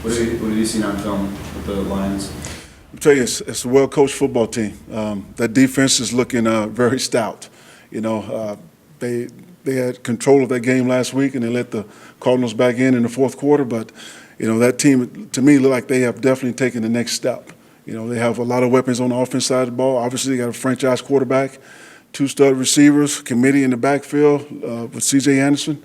What have you seen on film with the Lions? I'll tell you, it's a well-coached football team. That defense is looking very stout. You know, they had control of that game last week, and they let the Cardinals back in the fourth quarter. But, you know, that team, to me, look like they have definitely taken the next step. You know, they have a lot of weapons on the offense side of the ball. Obviously, they got a franchise quarterback, 2 stud receivers, committee in the backfield with C.J. Anderson.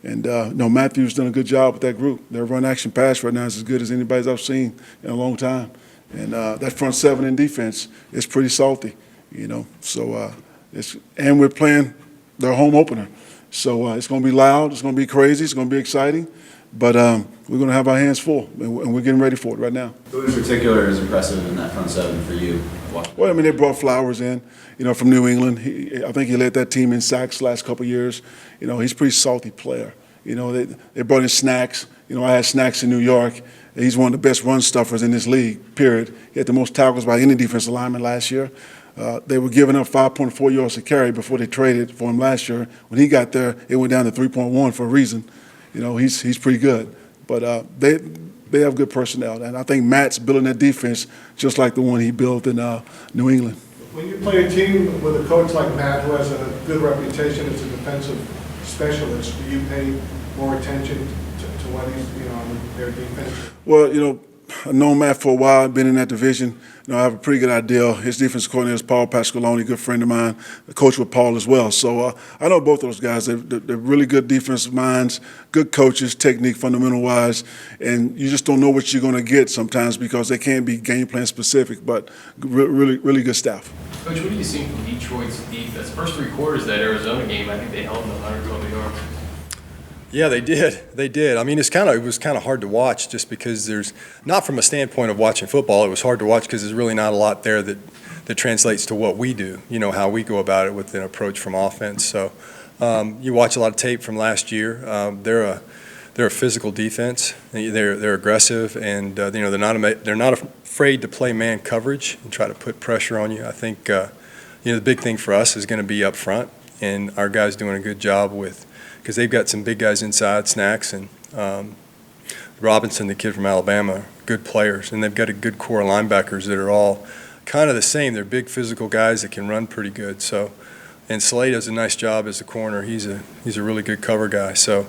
And, Matthew's done a good job with that group. Their run-action pass right now is as good as anybody's I've seen in a long time. And that front seven in defense is pretty salty, you know. So and we're playing their home opener. So it's going to be loud. It's going to be crazy. It's going to be exciting. But we're going to have our hands full, and we're getting ready for it right now. Who in particular is impressive in that front seven for you? Well, I mean, they brought Flowers in, you know, from New England. I think he led that team in sacks the last couple of years. You know, he's a pretty salty player. You know, they brought in Snacks. You know, I had Snacks in New York. He's one of the best run stuffers in this league, period. He had the most tackles by any defensive lineman last year. They were giving up 5.4 yards a carry before they traded for him last year. When he got there, it went down to 3.1 for a reason. You know, he's pretty good. But they have good personnel. And I think Matt's building that defense just like the one he built in New England. When you play a team with a coach like Matt, who has a good reputation as a defensive specialist, do you pay more attention to what he's, you know, on their defense? Well, you know, I've known Matt for a while, been in that division. You know, I have a pretty good idea. His defensive coordinator is Paul Pasqualoni, a good friend of mine, a coach with Paul as well. So I know both those guys. They're really good defensive minds, good coaches, technique, fundamental-wise, and you just don't know what you're going to get sometimes because they can't be game plan specific, but really good staff. Coach, what are you seeing from Detroit's defense? First 3 quarters of that Arizona game, I think they held them 112 yards. Yeah, they did. They did. I mean, it was kind of hard to watch just because there's not from a standpoint of watching football. It was hard to watch because there's really not a lot there that translates to what we do. You know, how we go about it with an approach from offense. So you watch a lot of tape from last year. They're a physical defense. They're aggressive, and you know they're not afraid to play man coverage and try to put pressure on you. I think you know the big thing for us is going to be up front, and our guys doing a good job with. Because they've got some big guys inside, Snacks and Robinson, the kid from Alabama, good players. And they've got a good core of linebackers that are all kind of the same. They're big physical guys that can run pretty good. So, and Slade does a nice job as a corner. He's a really good cover guy. So,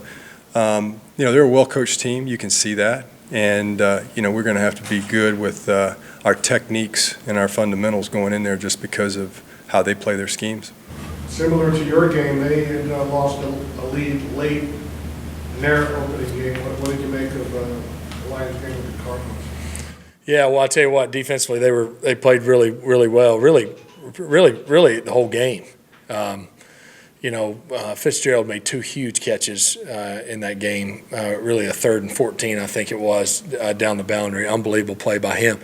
you know, they're a well-coached team. You can see that. And, you know, we're going to have to be good with our techniques and our fundamentals going in there just because of how they play their schemes. Similar to your game, they had lost a lead late in their opening game. What did you make of the Lions game with the Cardinals? Yeah, well, I tell you what, defensively they played really well, really the whole game. You know, Fitzgerald made 2 huge catches in that game. Really, a 3rd and 14, I think it was, down the boundary. Unbelievable play by him.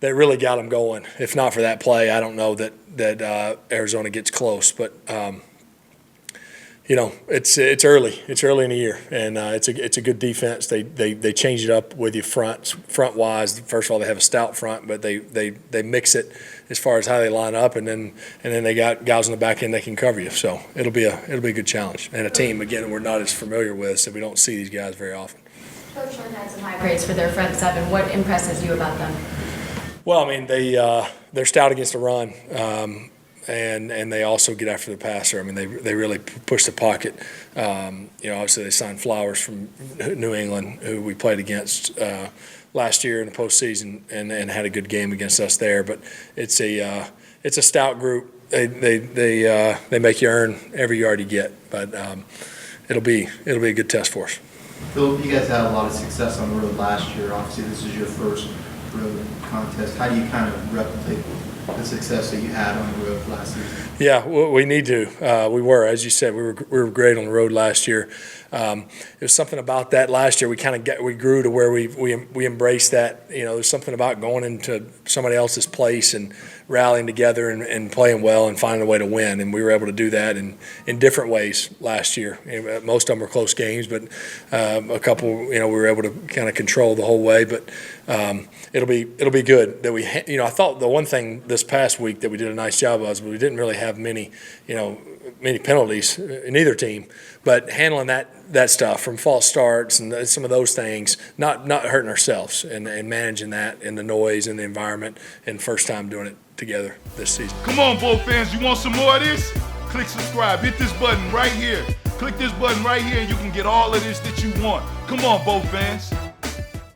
That really got them going. If not for that play, I don't know that Arizona gets close. But you know, it's early. It's early in the year, and it's a good defense. They change it up with you front wise. First of all, they have a stout front, but they mix it as far as how they line up, and then they got guys on the back end that can cover you. So it'll be a good challenge, and a team again we're not as familiar with, so we don't see these guys very often. Coach Lynn had some high praise for their front seven. What impresses you about them? Well, I mean, they're stout against the run, and they also get after the passer. I mean, they really push the pocket. You know, obviously they signed Flowers from New England, who we played against last year in the postseason, and had a good game against us there. But it's a stout group. They make you earn every yard you get, but it'll be a good test for us. Phil, you guys had a lot of success on the road last year. Obviously, this is your first road contest. How do you kind of replicate the success that you had on the road last season? Yeah, well, we need to. We were, as you said, we were great on the road last year. It was something about that last year. We grew to where we embraced that. You know, there's something about going into somebody else's place and rallying together and playing well and finding a way to win. And we were able to do that in different ways last year. Most of them were close games, but a couple, you know, we were able to kind of control the whole way. But it'll be good that we, you know, I thought the one thing this past week that we did a nice job of was we didn't really have many, you know, many penalties in either team, but handling that stuff from false starts and some of those things, not hurting ourselves and managing that and the noise and the environment, and first time doing it together this season. Come on, Bo fans, you want some more of this? Click subscribe, hit this button right here. Click this button right here and you can get all of this that you want. Come on, Bo fans.